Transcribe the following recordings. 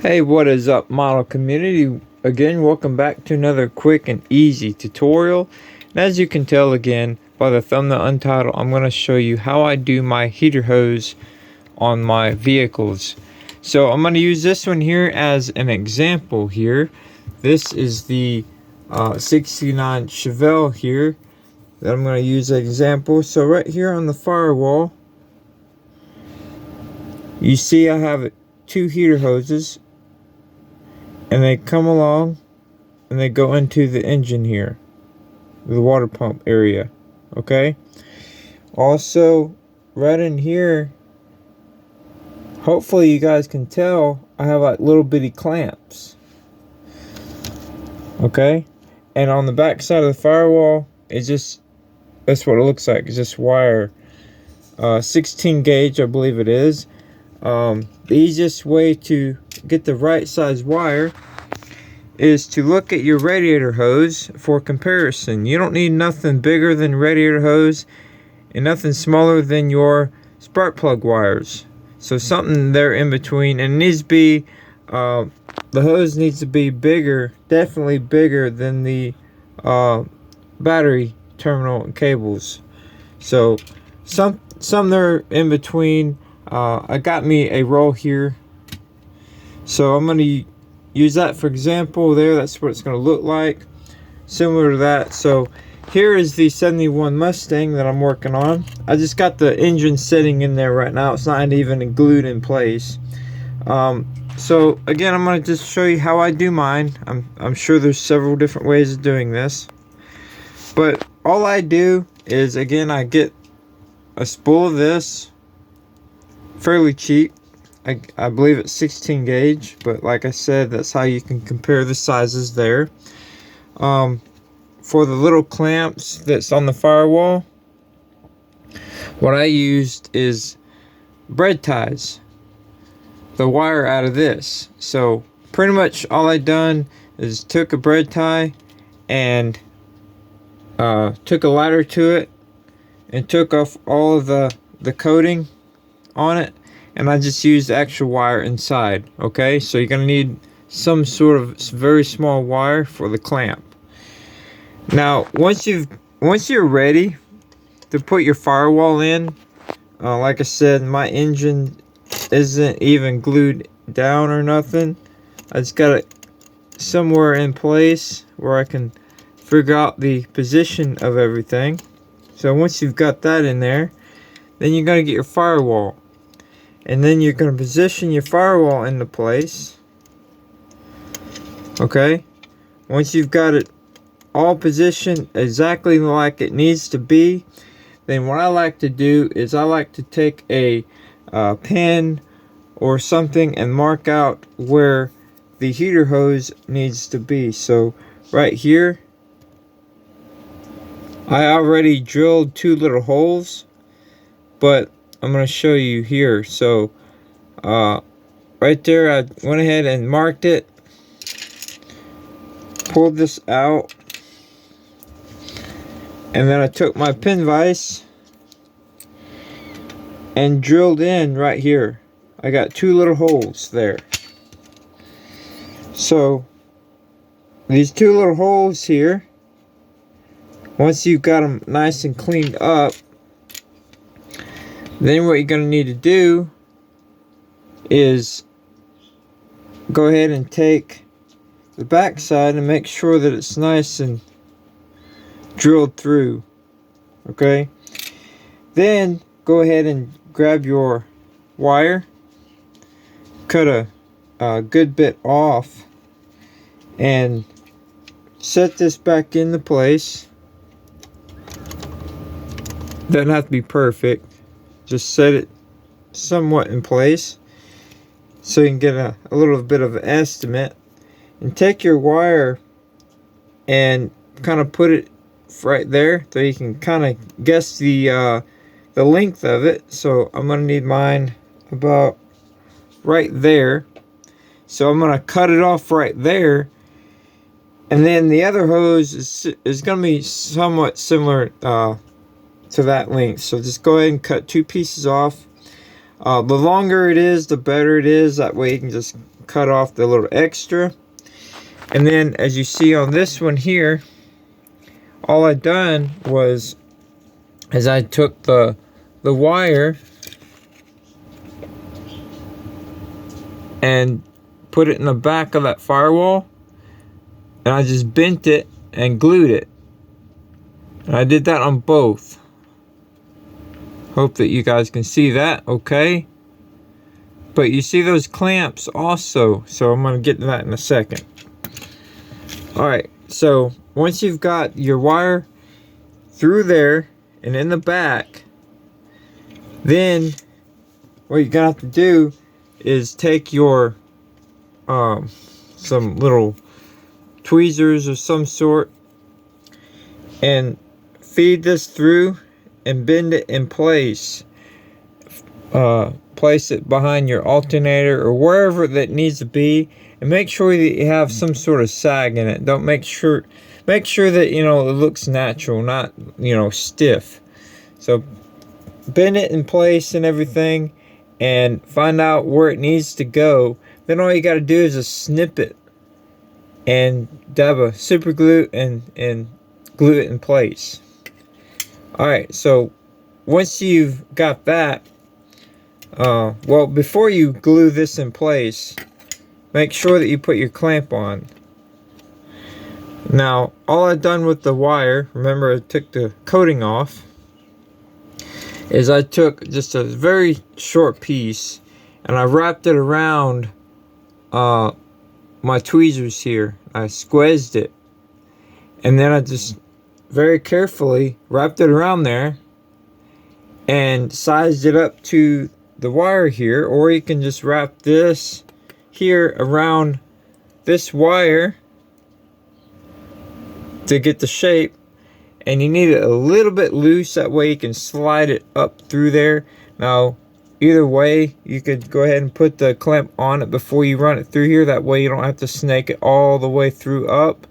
Hey, what is up, model community? Again, welcome back to another quick and easy tutorial. And as you can tell again by the thumbnail untitled, I'm going to show you how I do my heater hose on my vehicles. So I'm going to use this one here as an example here. This is the 69 Chevelle here that I'm going to use as an example. So right here on the firewall, you see I have two heater hoses. And they come along and they go into the engine here, the water pump area. Okay, also right in here, hopefully you guys can tell, I have like little bitty clamps. Okay, and on the back side of the firewall, it's just, that's what it looks like. It's just wire, 16 gauge I believe it is. The easiest way to get the right size wire is to look at your radiator hose for comparison. You don't need nothing bigger than radiator hose and nothing smaller than your spark plug wires. So something there in between, and it needs to be, the hose needs to be bigger, definitely bigger than the battery terminal cables. So some there in between. I got me a roll here, so I'm going to use that for example there. That's what it's going to look like, similar to that. So here is the 71 Mustang that I'm working on. I just got the engine sitting in there right now. It's not even glued in place. So again, I'm going to just show you how I do mine. I'm sure there's several different ways of doing this, but all I do is, again, I get a spool of this, fairly cheap. I believe it's 16 gauge, but like I said, that's how you can compare the sizes there. For the little clamps that's on the firewall, what I used is bread ties, the wire out of this. So pretty much all I done is took a bread tie and took a lighter to it and took off all of the coating on it, and I just used actual wire inside. Okay, so you're gonna need some sort of very small wire for the clamp. Now once you're ready to put your firewall in, like I said, my engine isn't even glued down or nothing. I just got it somewhere in place where I can figure out the position of everything. So once you've got that in there, then you're gonna get your firewall. And then you're going to position your firewall into place. Okay, once you've got it all positioned exactly like it needs to be, then what I like to do is I like to take a pen or something and mark out where the heater hose needs to be. So right here, I already drilled two little holes, but I'm going to show you here. So right there, I went ahead and marked it, pulled this out, and then I took my pin vise and drilled in right here. I got two little holes there. So these two little holes here, once you've got them nice and cleaned up, then what you're going to need to do is go ahead and take the back side and make sure that it's nice and drilled through. Okay, then go ahead and grab your wire, cut a good bit off, and set this back into place. Doesn't have to be perfect, just set it somewhat in place so you can get a little bit of an estimate. And take your wire and kind of put it right there so you can kind of guess the length of it. So I'm going to need mine about right there. So I'm going to cut it off right there. And then the other hose is going to be somewhat similar to that length. So just go ahead and cut two pieces off. The longer it is, the better it is. That way you can just cut off the little extra. And then as you see on this one here, all I done was I took the wire and put it in the back of that firewall, and I just bent it and glued it. And I did that on both. Hope that you guys can see that okay. But you see those clamps also, so I'm going to get to that in a second. Alright, so once you've got your wire through there and in the back, then what you're going to have to do is take your some little tweezers of some sort and feed this through and bend it in place. Place it behind your alternator or wherever that needs to be, and make sure that you have some sort of sag in it. Don't make sure that it looks natural, not stiff. So bend it in place and everything, and find out where it needs to go. Then all you got to do is just snip it and dab a super glue and glue it in place. Alright, so once you've got that, well, before you glue this in place, make sure that you put your clamp on. Now, all I've done with the wire, remember I took the coating off, is I took just a very short piece and I wrapped it around my tweezers here. I squeezed it, and then I just very carefully wrapped it around there and sized it up to the wire here. Or you can just wrap this here around this wire to get the shape, and you need it a little bit loose, that way you can slide it up through there. Now either way, you could go ahead and put the clamp on it before you run it through here, that way you don't have to snake it all the way through up.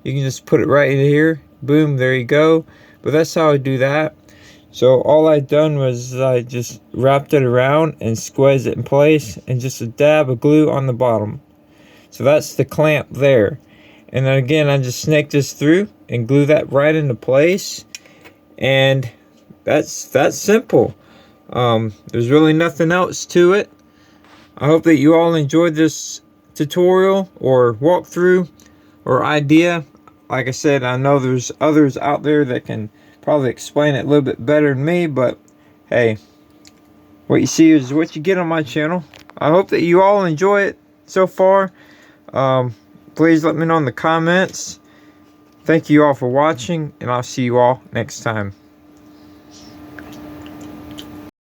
You can just put it right in here, boom, there you go. But that's how I do that. So all I done was I just wrapped it around and squeezed it in place, and just a dab of glue on the bottom. So that's the clamp there. And then again, I just snake this through and glue that right into place, and that's simple. There's really nothing else to it. I hope that you all enjoyed this tutorial or walkthrough or idea. Like I said, I know there's others out there that can probably explain it a little bit better than me, but hey, what you see is what you get on my channel. I hope that you all enjoy it so far. Please let me know in the comments. Thank you all for watching, and I'll see you all next time.